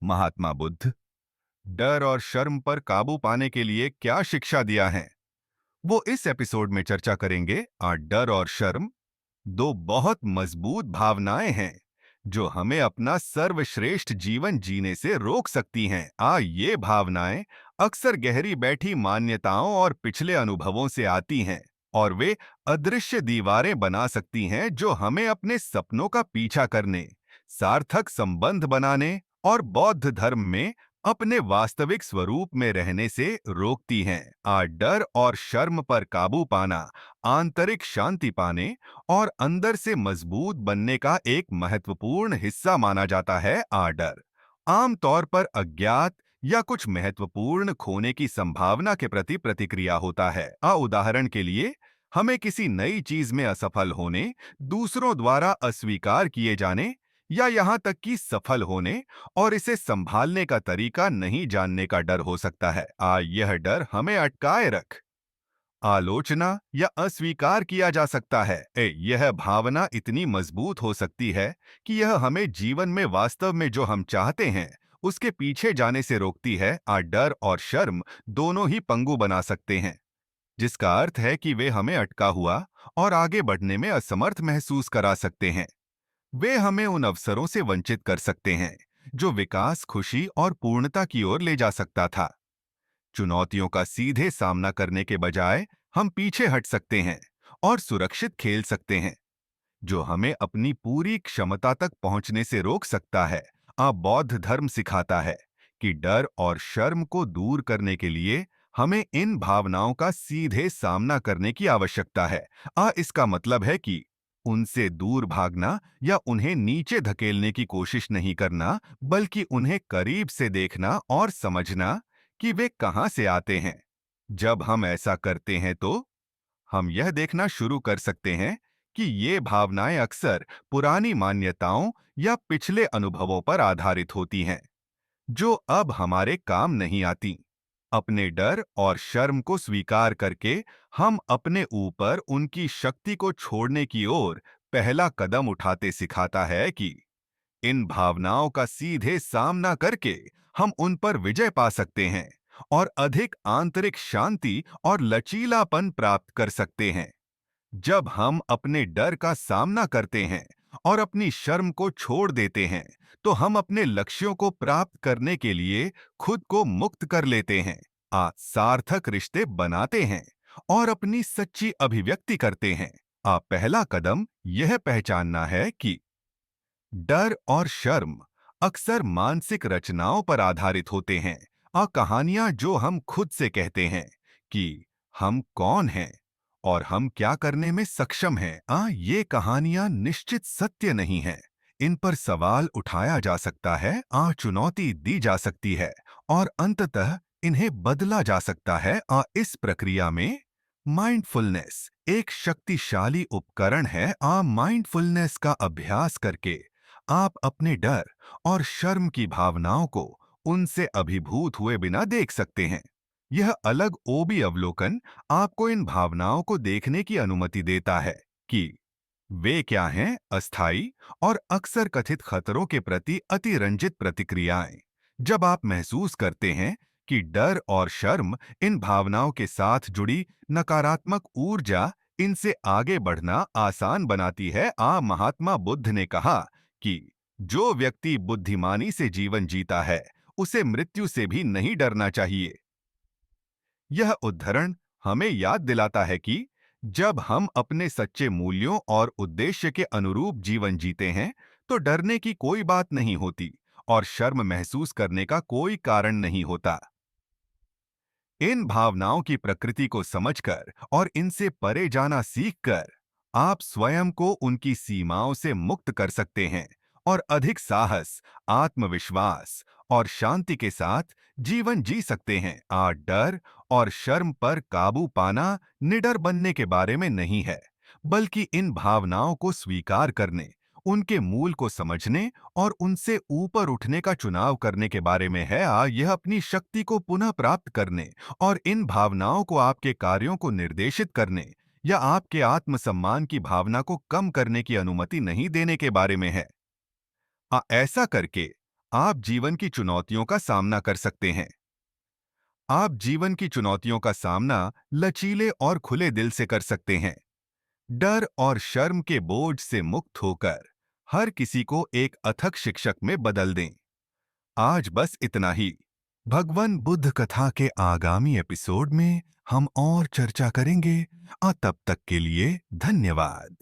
महात्मा बुद्ध डर और शर्म पर काबू पाने के लिए क्या शिक्षा दिया है, वो इस एपिसोड में चर्चा करेंगे। डर और शर्म दो बहुत मजबूत भावनाएं हैं जो हमें अपना सर्वश्रेष्ठ जीवन जीने से रोक सकती हैं। ये भावनाएं अक्सर गहरी बैठी मान्यताओं और पिछले अनुभवों से आती हैं और वे अदृश्य दीवारें बना सकती हैं जो हमें अपने सपनों का पीछा करने, सार्थक संबंध बनाने और बौद्ध धर्म में अपने वास्तविक स्वरूप में रहने से रोकती हैं। डर और शर्म पर काबू पाना आंतरिक शांति पाने और अंदर से मजबूत बनने का एक महत्वपूर्ण हिस्सा माना जाता है। डर आमतौर पर अज्ञात या कुछ महत्वपूर्ण खोने की संभावना के प्रति प्रतिक्रिया होता है। उदाहरण के लिए, हमें किसी नई चीज में असफल होने, दूसरों द्वारा अस्वीकार किए जाने या यहाँ तक कि सफल होने और इसे संभालने का तरीका नहीं जानने का डर हो सकता है। यह डर हमें अटकाए रख आलोचना या अस्वीकार किया जा सकता है। यह भावना इतनी मजबूत हो सकती है कि यह हमें जीवन में वास्तव में जो हम चाहते हैं उसके पीछे जाने से रोकती है। डर और शर्म दोनों ही पंगु बना सकते हैं, जिसका अर्थ है कि वे हमें अटका हुआ और आगे बढ़ने में असमर्थ महसूस करा सकते हैं। वे हमें उन अवसरों से वंचित कर सकते हैं जो विकास, खुशी और पूर्णता की ओर ले जा सकता था। चुनौतियों का सीधे सामना करने के बजाय हम पीछे हट सकते हैं और सुरक्षित खेल सकते हैं, जो हमें अपनी पूरी क्षमता तक पहुंचने से रोक सकता है। बौद्ध धर्म सिखाता है कि डर और शर्म को दूर करने के लिए हमें इन भावनाओं का सीधे सामना करने की आवश्यकता है। इसका मतलब है कि उनसे दूर भागना या उन्हें नीचे धकेलने की कोशिश नहीं करना, बल्कि उन्हें करीब से देखना और समझना कि वे कहां से आते हैं। जब हम ऐसा करते हैं तो हम यह देखना शुरू कर सकते हैं कि ये भावनाएं अक्सर पुरानी मान्यताओं या पिछले अनुभवों पर आधारित होती हैं, जो अब हमारे काम नहीं आती। अपने डर और शर्म को स्वीकार करके हम अपने ऊपर उनकी शक्ति को छोड़ने की ओर पहला कदम उठाते सिखाता है कि इन भावनाओं का सीधे सामना करके हम उन पर विजय पा सकते हैं और अधिक आंतरिक शांति और लचीलापन प्राप्त कर सकते हैं। जब हम अपने डर का सामना करते हैं और अपनी शर्म को छोड़ देते हैं, तो हम अपने लक्ष्यों को प्राप्त करने के लिए खुद को मुक्त कर लेते हैं, सार्थक रिश्ते बनाते हैं और अपनी सच्ची अभिव्यक्ति करते हैं। पहला कदम यह पहचानना है कि डर और शर्म अक्सर मानसिक रचनाओं पर आधारित होते हैं। कहानियां जो हम खुद से कहते हैं कि हम कौन हैं और हम क्या करने में सक्षम हैं। ये कहानियां निश्चित सत्य नहीं हैं। इन पर सवाल उठाया जा सकता है, चुनौती दी जा सकती है और अंततः इन्हें बदला जा सकता है। इस प्रक्रिया में माइंडफुलनेस एक शक्तिशाली उपकरण है। माइंडफुलनेस का अभ्यास करके आप अपने डर और शर्म की भावनाओं को उनसे अभिभूत हुए बिना देख सकते हैं। यह अलग ओबी अवलोकन आपको इन भावनाओं को देखने की अनुमति देता है कि वे क्या हैं, अस्थायी और अक्सर कथित खतरों के प्रति अतिरंजित प्रतिक्रियाएं। जब आप महसूस करते हैं कि डर और शर्म इन भावनाओं के साथ जुड़ी नकारात्मक ऊर्जा इनसे आगे बढ़ना आसान बनाती है। महात्मा बुद्ध ने कहा कि जो व्यक्ति बुद्धिमानी से जीवन जीता है उसे मृत्यु से भी नहीं डरना चाहिए। यह उद्धरण हमें याद दिलाता है कि जब हम अपने सच्चे मूल्यों और उद्देश्य के अनुरूप जीवन जीते हैं, तो डरने की कोई बात नहीं होती और शर्म महसूस करने का कोई कारण नहीं होता। इन भावनाओं की प्रकृति को समझकर और इनसे परे जाना सीखकर आप स्वयं को उनकी सीमाओं से मुक्त कर सकते हैं और अधिक साहस, आत्मविश्वास और शांति के साथ जीवन जी सकते हैं। डर और शर्म पर काबू पाना निडर बनने के बारे में नहीं है, बल्कि इन भावनाओं को स्वीकार करने, उनके मूल को समझने और उनसे ऊपर उठने का चुनाव करने के बारे में है। यह अपनी शक्ति को पुनः प्राप्त करने और इन भावनाओं को आपके कार्यों को निर्देशित करने या आपके आत्मसम्मान की भावना को कम करने की अनुमति नहीं देने के बारे में है। ऐसा करके आप जीवन की चुनौतियों का सामना कर सकते हैं। आप जीवन की चुनौतियों का सामना लचीले और खुले दिल से कर सकते हैं। डर और शर्म के बोझ से मुक्त होकर हर किसी को एक अथक शिक्षक में बदल दें। आज बस इतना ही। भगवान बुद्ध कथा के आगामी एपिसोड में हम और चर्चा करेंगे। और तब तक के लिए धन्यवाद।